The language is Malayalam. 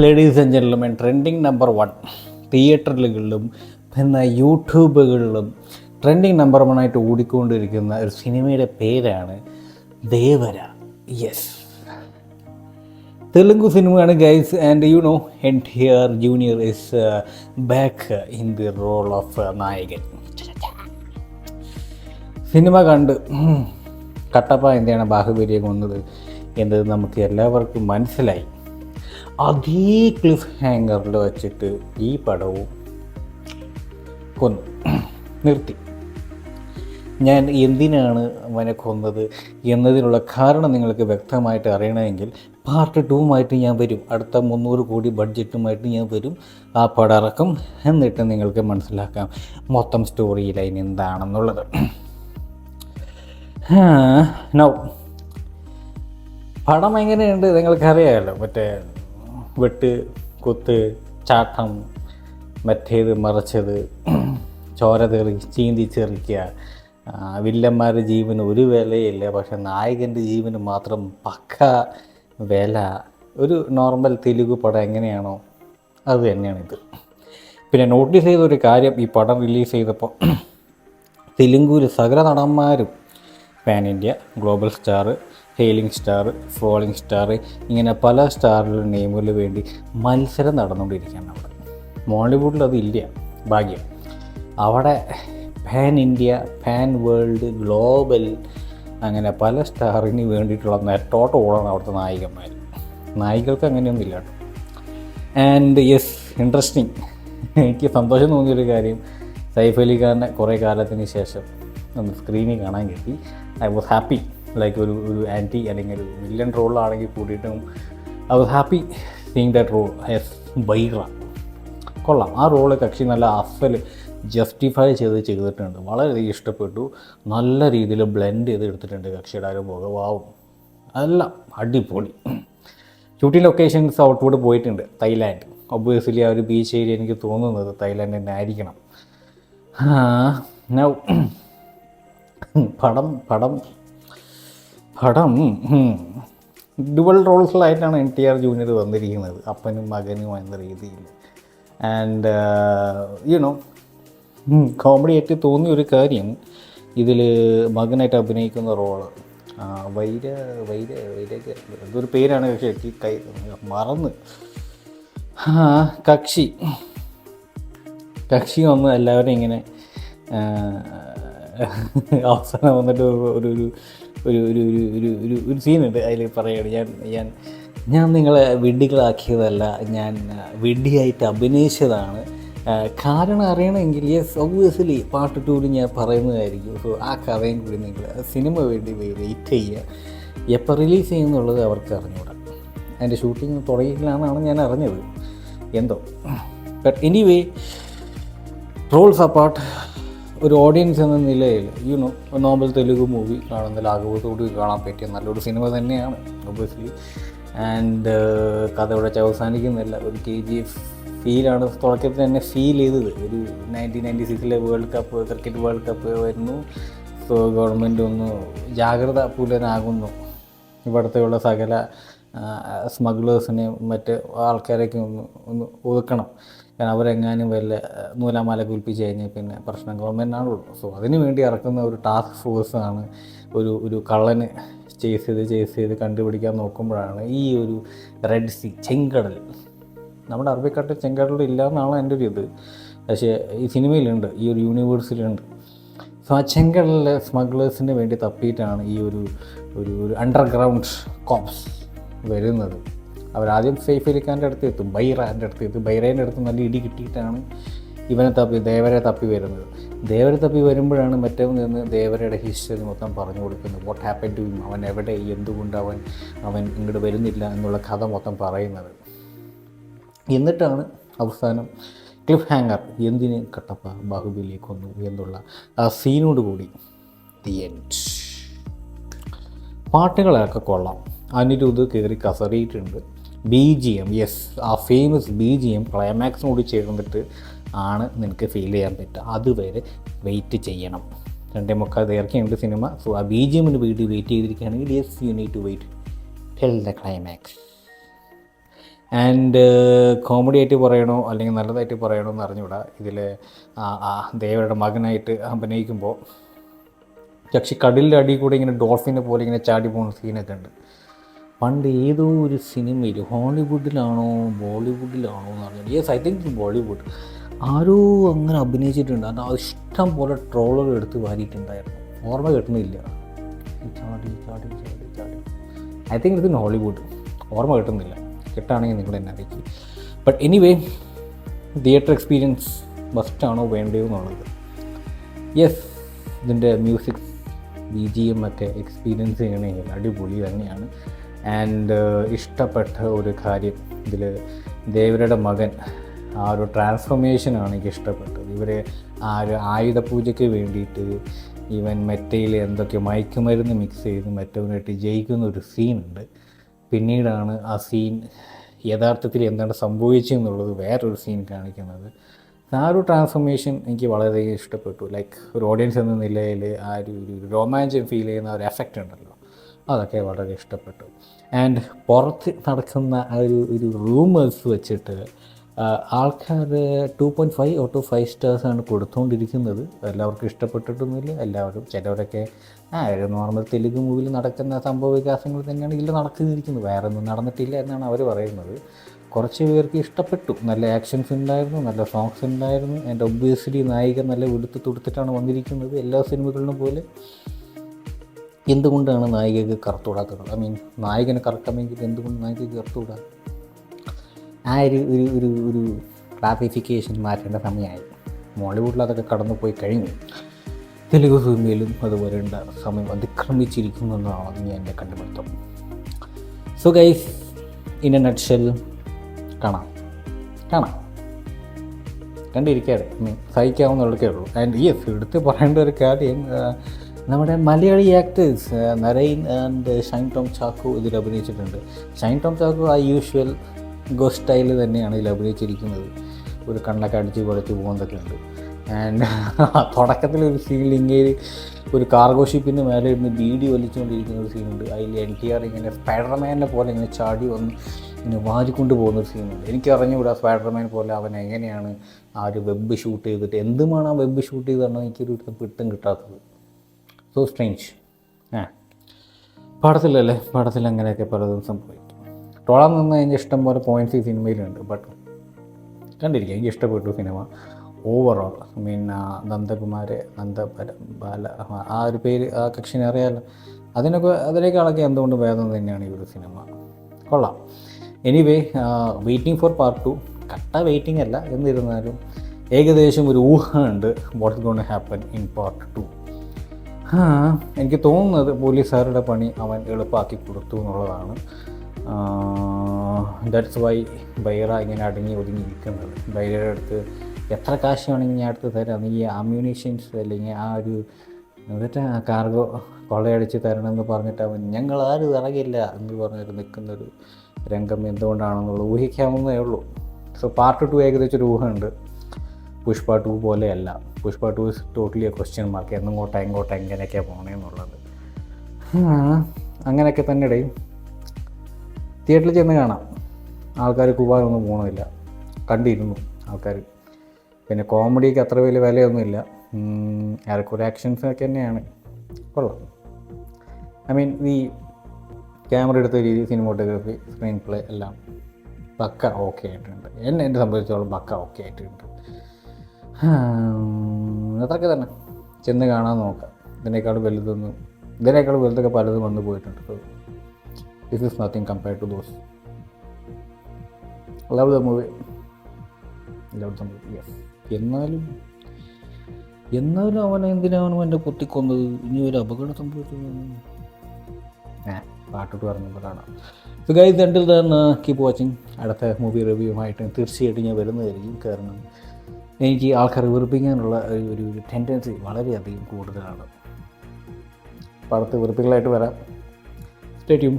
Ladies and gentlemen, trending number 1 തിയേറ്ററുകളിലും പിന്നെ യൂട്യൂബുകളിലും ട്രെൻഡിങ് നമ്പർ 1 ആയിട്ട് ഓടിക്കൊണ്ടിരിക്കുന്ന ഒരു സിനിമയുടെ പേരാണ് ദേവര. യെസ്, തെലുങ്ക് സിനിമയാണ് guys. And you know NTR junior is back in the role of നായകൻ. സിനിമ കണ്ട് കട്ടപ്പ എന്തിനാണ് ബാഹുബലിയെ കൊന്നത് എന്നത് നമുക്ക് എല്ലാവർക്കും മനസ്സിലായി. അതേ ക്ലിഫ് ഹാങ്ങറിൽ വച്ചിട്ട് ഈ പടവും കൊന്നു നിർത്തി. ഞാൻ എന്തിനാണ് അവനെ കൊന്നത് എന്നതിനുള്ള കാരണം നിങ്ങൾക്ക് വ്യക്തമായിട്ട് അറിയണമെങ്കിൽ പാർട്ട് 2 ഞാൻ വരും. അടുത്ത 300 കോടി ബഡ്ജറ്റുമായിട്ട് ഞാൻ വരും. ആ പടം ഇറക്കും. എന്നിട്ട് നിങ്ങൾക്ക് മനസ്സിലാക്കാം മൊത്തം സ്റ്റോറി ലൈൻ എന്താണെന്നുള്ളത്. നോ, പടം എങ്ങനെയുണ്ട് നിങ്ങൾക്കറിയാമല്ലോ. മറ്റേ വെട്ട്, കുത്ത്, ചാട്ടം, മറ്റേത് മറിച്ചത്, ചോര ചീന്തി ചെറിക്കുക, വില്ലന്മാരുടെ ജീവന് ഒരു വിലയില്ല, പക്ഷെ നായകൻ്റെ ജീവന് മാത്രം പക്ക വില. ഒരു നോർമൽ തെലുങ്ക് പടം എങ്ങനെയാണോ അത് തന്നെയാണിത്. പിന്നെ നോട്ടീസ് ചെയ്തൊരു കാര്യം, ഈ പടം റിലീസ് ചെയ്തപ്പോൾ തെലുങ്കൂർ സകല നടന്മാരും pan India, global star, hailing star, falling star, ഇങ്ങനെ പല സ്റ്റാറുകളുടെ നെയിമുകളിൽ വേണ്ടി മത്സരം നടന്നുകൊണ്ടിരിക്കുകയാണ് അവിടെ. മോളിവുഡിൽ അതില്ല, ഭാഗ്യം. അവിടെ pan India, pan world, global, അങ്ങനെ പല സ്റ്റാറിന് വേണ്ടിയിട്ടുള്ള നെട്ടോട്ടം ഓടാണ് അവിടുത്തെ നായികന്മാർ. നായികൾക്ക് അങ്ങനെയൊന്നും ഇല്ല കേട്ടോ. And yes, interesting. എനിക്ക് സന്തോഷം തോന്നിയൊരു കാര്യം, സൈഫ് അലി ഖാനെ കുറേ കാലത്തിന് ശേഷം ഒന്ന് സ്ക്രീനിൽ കാണാൻ കിട്ടി. I was happy. ലൈക്ക് ഒരു ആൻറ്റി അല്ലെങ്കിൽ ഒരു വില്ലൻ റോളാണെങ്കിൽ കൂടിയിട്ടും I was happy seeing that role as Bhaira. കൊള്ളാം, ആ റോള് കക്ഷി നല്ല അസൽ ജസ്റ്റിഫൈ ചെയ്തിട്ടുണ്ട്. വളരെ ഇഷ്ടപ്പെട്ടു. നല്ല രീതിയിൽ ബ്ലെൻഡ് ചെയ്ത് എടുത്തിട്ടുണ്ട് കക്ഷിയുടെ ആ ഒരു മുഖഭാവം. എല്ലാം അടിപൊളി. ഷൂട്ടിംഗ് ലൊക്കേഷൻസ് ഔട്ട്വുഡ് പോയിട്ടുണ്ട്, തായ്ലാൻഡ്. ഒബ്വിയസ്ലി ആ ഒരു ബീച്ച് ഏരിയ എനിക്ക് തോന്നുന്നത് തായ്ലാൻഡ് തന്നെ ആയിരിക്കണം. നൗ പടം ഡുവൽ റോൾസിലായിട്ടാണ് NTR ജൂനിയർ വന്നിരിക്കുന്നത്, അപ്പനും മകനും എന്ന രീതിയിൽ. ആൻഡ് യുനോ, കോമഡി ആയിട്ട് തോന്നിയ ഒരു കാര്യം, ഇതിൽ മകനായിട്ട് അഭിനയിക്കുന്ന റോള് എന്തൊരു പേരാണ്, പക്ഷേ കൈ മറന്ന്. കക്ഷി വന്ന് എല്ലാവരും ഇങ്ങനെ അവസാനം വന്നിട്ട് ഒരു സീനുണ്ട്. അതിൽ പറയുകയാണ്, ഞാൻ നിങ്ങളെ വിഡ്ഢികളാക്കിയതല്ല, ഞാൻ വിഡ്ഢിയായിട്ട് അഭിനയിച്ചതാണ്. കാരണം അറിയണമെങ്കിൽ യെസ്, ഒബ്വിയസ്ലി പാർട്ട് 2 ഞാൻ പറയുന്നതായിരിക്കും. സോ ആ കഥയും കൂടി നിങ്ങൾ സിനിമ വേണ്ടി വെയിറ്റ് ചെയ്യുക. എപ്പോൾ റിലീസ് ചെയ്യുന്നുള്ളത് അവർക്ക് അറിഞ്ഞൂടാ. അതിൻ്റെ ഷൂട്ടിംഗ് തുടങ്ങിയിട്ടില്ലാന്നാണ് ഞാൻ അറിഞ്ഞത്, എന്തോ. ബട്ട് എനിവേ, റോൾസ് അപ്പാർട്ട്, ഒരു ഓഡിയൻസ് എന്ന നിലയിൽ നോർമൽ തെലുങ്ക് മൂവി കാണുന്ന ലാഘവത്തോട് കാണാൻ പറ്റിയ നല്ലൊരു സിനിമ തന്നെയാണ് ഒബ്വിയസ്ലി. ആൻഡ് കഥ ഇവിടെ അവസാനിക്കുന്നില്ല. ഒരു KGF ഫീലാണ് തുടക്കത്തിൽ തന്നെ ഫീൽ ചെയ്തത്. ഒരു 1996 ക്രിക്കറ്റ് വേൾഡ് കപ്പ് വരുന്നു. സോ ഗവൺമെൻറ് ഒന്ന് ജാഗ്രത പുലരാകുന്നു. ഇവിടുത്തെയുള്ള സകല സ്മഗ്ലേഴ്സിനെയും മറ്റ് ആൾക്കാരെയൊക്കെ ഒന്ന് ഒതുക്കണം. കാരണം അവരെങ്ങാനും വല്ല നൂലാമാല കുൽപ്പിച്ച് കഴിഞ്ഞാൽ പിന്നെ പ്രശ്നം ഗവൺമെൻറ്റിനാണുള്ളൂ. സോ അതിനു വേണ്ടി ഇറക്കുന്ന ഒരു ടാസ്ക് ഫോഴ്സാണ്. ഒരു കള്ളന് ചേസ് ചെയ്ത് കണ്ടുപിടിക്കാൻ നോക്കുമ്പോഴാണ് ഈ ഒരു റെഡ് സീ, ചെങ്കടൽ, നമ്മുടെ അറബിക്കടൽ ചെങ്കടൽ ഇല്ല എന്നാണ് എൻ്റെ ഒരു ഇത്. പക്ഷേ ഈ സിനിമയിലുണ്ട്, ഈ ഒരു യൂണിവേഴ്സിലുണ്ട്. സോ ആ ചെങ്കടലിലെ സ്മഗ്ലേഴ്സിന് വേണ്ടി തപ്പിയിട്ടാണ് ഈ ഒരു അണ്ടർഗ്രൗണ്ട് കോപ്സ് വരുന്നത്. അവരാദ്യം സൈഫ് അലി ഖാൻ്റെ അടുത്ത് എത്തും, ബൈറേൻ്റെ അടുത്ത് നല്ല ഇടി കിട്ടിയിട്ടാണ് ദേവരെ തപ്പി വരുന്നത്. ദേവരെ തപ്പി വരുമ്പോഴാണ് മറ്റേ നിന്ന് ദേവരയുടെ ഹിസ്റ്ററി മൊത്തം പറഞ്ഞു കൊടുക്കുന്നത്. വാട്ട് ഹാപ്പൻ ടു ഹിം, അവൻ എവിടെ, എന്തുകൊണ്ട് അവൻ ഇങ്ങോട്ട് വരുന്നില്ല എന്നുള്ള കഥ മൊത്തം പറയുന്നത്. എന്നിട്ടാണ് അവസാനം ക്ലിഫ് ഹാങ്ങർ, എന്തിന് കട്ടപ്പ ബാഹുബലിയെ കൊന്നു എന്നുള്ള ആ സീനോട് കൂടി ദി എൻഡ്. പാട്ടുകളൊക്കെ കൊള്ളാം. അനിരുദ്ധ് കയറി കസറിയിട്ടുണ്ട്. BGM, യെസ്, ആ ഫേമസ് BGM ക്ലൈമാക്സിനോട് ചേർന്നിട്ട് ആണ് നിനക്ക് ഫീൽ ചെയ്യാൻ പറ്റുക. അതുവരെ വെയിറ്റ് ചെയ്യണം. 2:45 ദൈർഘ്യമുണ്ട് സിനിമ. സോ ആ BGMന് വേണ്ടി വെയിറ്റ് ചെയ്തിരിക്കുകയാണെങ്കിൽ yes, you need to wait till the climax. And comedy ആയിട്ട് പറയണോ അല്ലെങ്കിൽ നല്ലതായിട്ട് പറയണോ എന്ന് അറിഞ്ഞുകൂടാ. ഇതിൽ ദേവയുടെ മകനായിട്ട് അഭിനയിക്കുമ്പോൾ പക്ഷേ കടലിൻ്റെ അടിയിൽ കൂടെ ഇങ്ങനെ ഡോൾഫിനെ പോലെ ഇങ്ങനെ ചാടി പോകുന്ന സീനൊക്കെ ഉണ്ട്. പണ്ട് ഏതോ ഒരു സിനിമയിൽ ഹോളിവുഡിലാണോ ബോളിവുഡിലാണോ എന്ന് അറിഞ്ഞു. യെസ്, ഐ തിങ്ക് ബോളിവുഡ് ആരോ അങ്ങനെ അഭിനയിച്ചിട്ടുണ്ട്. അത് ഇഷ്ടം പോലെ ട്രോളുകൾ എടുത്ത് വാരിയിട്ടുണ്ടായിരുന്നു. ഓർമ്മ കിട്ടുന്നില്ല. ചാടി ചാടി ചാടി ചാടി ഐ തിങ്ക് ഇത് ഹോളിവുഡ്. ഓർമ്മ കിട്ടുന്നില്ല. കിട്ടുകയാണെങ്കിൽ നിങ്ങൾ എന്നെ അറിയിക്കും. ബട്ട് എനിവേ, തിയേറ്റർ എക്സ്പീരിയൻസ് മസ്റ്റാണോ വേണ്ടയോ എന്നുള്ളത്. യെസ്, ഇതിൻ്റെ മ്യൂസിക് BGM ഒക്കെ എക്സ്പീരിയൻസ് ചെയ്യണമെങ്കിൽ അടിപൊളി തന്നെയാണ്. ആൻഡ് ഇഷ്ടപ്പെട്ട ഒരു കാര്യം ഇതിൽ ദേവരുടെ മകൻ ആ ഒരു ട്രാൻസ്ഫോർമേഷനാണ് എനിക്ക് ഇഷ്ടപ്പെട്ടത്. ഇവർ ആ ഒരു ആയുധപൂജയ്ക്ക് വേണ്ടിയിട്ട് ഈവൻ മെറ്റയിൽ എന്തൊക്കെ മയക്കുമരുന്ന് മിക്സ് ചെയ്ത് മറ്റവനായിട്ട് ജയിക്കുന്ന ഒരു സീനുണ്ട്. പിന്നീടാണ് ആ സീൻ യഥാർത്ഥത്തിൽ എന്താണ് സംഭവിച്ചതെന്നുള്ളത് വേറൊരു സീൻ കാണിക്കുന്നത്. ആ ഒരു ട്രാൻസ്ഫോർമേഷൻ എനിക്ക് വളരെയധികം ഇഷ്ടപ്പെട്ടു. ലൈക്ക് ഒരു ഓഡിയൻസ് എന്ന നിലയിൽ ആ ഒരു രോമാഞ്ചം ഫീൽ ചെയ്യുന്ന ഒരു എഫക്റ്റ് ഉണ്ടല്ലോ, അതൊക്കെ വളരെ ഇഷ്ടപ്പെട്ടു. ആൻഡ് പുറത്ത് നടക്കുന്ന ആ ഒരു റൂമേഴ്സ് വെച്ചിട്ട് ആൾക്കാർ 2.5 ഔട്ട് ഓഫ് 5 സ്റ്റാർസാണ് കൊടുത്തുകൊണ്ടിരിക്കുന്നത്. എല്ലാവർക്കും ഇഷ്ടപ്പെട്ടിട്ടൊന്നുമില്ല. എല്ലാവരും ചിലവരൊക്കെ ഒരു നോർമൽ തെലുങ്ക് മൂവിയിൽ നടക്കുന്ന സംഭവ വികാസങ്ങൾ തന്നെയാണ് ഇതിൽ നടത്തിയിരിക്കുന്നത്, വേറെ ഒന്നും നടന്നിട്ടില്ല എന്നാണ് അവർ പറയുന്നത്. കുറച്ച് പേർക്ക് ഇഷ്ടപ്പെട്ടു. നല്ല ആക്ഷൻസ് ഉണ്ടായിരുന്നു, നല്ല സോങ്സ് ഉണ്ടായിരുന്നു. ആൻഡ് ഒബ്വിയസ്ലി നായിക നല്ല വെളുത്ത് തുടുത്തിട്ടാണ് വന്നിരിക്കുന്നത് എല്ലാ സിനിമകളിലും പോലെ. എന്തുകൊണ്ടാണ് നായികക്ക് കറുത്തുകൂടാത്തത്? ഐ മീൻ, നായകനെ കറക്കണമെങ്കിൽ എന്തുകൊണ്ട് നായികക്ക് കറുത്തുകൂടാ? ആ ഒരു ക്ലാസിഫിക്കേഷൻ മാറ്റേണ്ട സമയമായി. മോളിവുഡിൽ അതൊക്കെ കടന്നു പോയി കഴിഞ്ഞു. തെലുഗു സിനിമയിലും അതുപോലെ സമയം അതിക്രമിച്ചിരിക്കുന്നു എന്നാണ് ഞാൻ എൻ്റെ കണ്ടുപിടുത്തം. So guys, in A nutshell കാണാം കണ്ടിരിക്കാതെ സഹിക്കാവുന്നതൊക്കെ ഉള്ളൂ. ആൻഡ് യെസ്, എടുത്ത് പറയേണ്ട ഒരു കാര്യം, നമ്മുടെ Malayali actors Narine and Shine Tom Chacko ഇതിൽ അഭിനയിച്ചിട്ടുണ്ട്. ഷൈൻ ടോം ചാക്കോ ആ യൂഷ്വൽ ഗോസ്റ്റ് സ്റ്റൈൽ തന്നെയാണ് ഇതിൽ അഭിനയിച്ചിരിക്കുന്നത്. ഒരു കണ്ണൊക്കെ അടിച്ച് കുറച്ച് പോകുന്നതൊക്കെ ഉണ്ട്. ആൻഡ് തുടക്കത്തിലൊരു സീനിൽ ഒരു കാർഗോ ഷിപ്പിൻ്റെ മേലെ ഇരുന്ന് ബീഡി വലിച്ചുകൊണ്ടിരിക്കുന്ന ഒരു സീനുണ്ട്. അതിൽ NTR ഇങ്ങനെ സ്പൈഡർമാനെ പോലെ ഇങ്ങനെ ചാടി വന്ന് ഇങ്ങനെ വാരിക്കൊണ്ട് പോകുന്നൊരു സീനുണ്ട്. എനിക്ക് അറിഞ്ഞുകൂടാ സ്പൈഡർമാൻ പോലെ അവൻ എങ്ങനെയാണ് ആ ഒരു വെബ് ഷൂട്ട് ചെയ്തിട്ട് എന്തുമാണ് ആ വെബ് ഷൂട്ട് ചെയ്തതാണ് എനിക്കൊരു പിടുത്തം കിട്ടാത്തത്. So strange. പടത്തിലല്ലേ, പടത്തിൽ അങ്ങനെയൊക്കെ പലതും സംഭവിക്കും. ട്രോളാൻ നിന്ന് എനിക്ക് ഇഷ്ടം പോലെ പോയിൻറ്റ്സ് ഈ സിനിമയിലുണ്ട്. ബട്ട് കണ്ടിരിക്കുക, എനിക്ക് ഇഷ്ടപ്പെട്ടു സിനിമ ഓവറോൾ. ഐ മീൻ, ബാല ആ ഒരു പേര് ആ കക്ഷിനെ അറിയാമല്ലോ. അതിനേക്കാളൊക്കെ എന്തുകൊണ്ട് ഭേദം തന്നെയാണ് ഈ ഒരു സിനിമ. കൊള്ളാം. Anyway, waiting for part 2. കട്ട വെയിറ്റിംഗ് അല്ല, എന്നിരുന്നാലും ഏകദേശം ഒരു ഊഹമുണ്ട് what's gonna happen in part 2. എനിക്ക് തോന്നുന്നത് പോലീസുകാരുടെ പണി അവൻ എളുപ്പമാക്കി കൊടുത്തു എന്നുള്ളതാണ്. ദാറ്റ്സ് വൈ ബൈറ ഇങ്ങനെ അടങ്ങി ഒതുങ്ങിയിരിക്കുന്നത്. ബൈറയുടെ അടുത്ത് എത്ര കാശ് വേണമെങ്കിൽ ഞാൻ അടുത്ത് തരാം, ഈ അമ്യൂണിഷൻസ് അല്ലെങ്കിൽ ആ ഒരു എന്നിട്ട് കാർഗോ കൊള്ളയടിച്ച് തരണമെന്ന് പറഞ്ഞിട്ട് അവൻ ഞങ്ങൾ ആരും ഇറങ്ങില്ല എന്ന് പറഞ്ഞിട്ട് നിൽക്കുന്നൊരു രംഗം എന്തുകൊണ്ടാണെന്നുള്ളത് ഊഹിക്കാവുന്നതേ ഉള്ളൂ. സോ പാർട്ട് 2 ഏകദേശം ഒരു ഊഹമുണ്ട്. പുഷ്പ 2 പോലെയല്ല. Pushpa 2 is totally A question mark. എങ്ങോട്ടാ എങ്ങനെയൊക്കെയാണ് പോകണമെന്നുള്ളത്. അങ്ങനെയൊക്കെ തന്നെ ഇടയും തിയേറ്ററിൽ ചെന്ന് കാണാം. ആൾക്കാർ കുവാനൊന്നും പോകണമില്ല, കണ്ടിരുന്നു ആൾക്കാർ. പിന്നെ കോമഡിക്ക് അത്ര വലിയ വിലയൊന്നുമില്ല. ഏറെക്കുറെ ആക്ഷൻസൊക്കെ തന്നെയാണ്. കൊള്ളാം. ഐ മീൻ, ഈ ക്യാമറ എടുത്ത രീതി, സിനിമോട്ടോഗ്രാഫി, സ്ക്രീൻ പ്ലേ എല്ലാം പക്ക ഓക്കെ ആയിട്ടുണ്ട്. എന്നെ സംബന്ധിച്ചോളം പക്ക ഓക്കെ ആയിട്ടുണ്ട്. അത്രയൊക്കെ തന്നെ. ചെന്ന് കാണാൻ നോക്കാം. ഇതിനേക്കാൾ വലുതൊക്കെ പലതും വന്നു പോയിട്ടുണ്ട്. So this is nothing compared to those. Love the movie. Yes. എന്നാലും അവൻ എന്തിനാണ് എൻ്റെ കുത്തിക്കൊന്നത്? ഇനി ഒരു അപകടം സംഭവിച്ചു. പാട്ടിട്ട് പറഞ്ഞപ്പോൾ കാണാം. So guys, until then keep watching. അടുത്ത മൂവി റിവ്യൂമായിട്ട് തീർച്ചയായിട്ടും ഞാൻ വരുന്നതായിരിക്കും. കാരണം എനിക്ക് ആൾക്കാർ വെറുപ്പിക്കാനുള്ള ഒരു ടെൻഡൻസി വളരെയധികം കൂടുതലാണ്. അപ്പോൾ അടുത്ത വെറുപ്പികളായിട്ട് വരാം. Stay tune.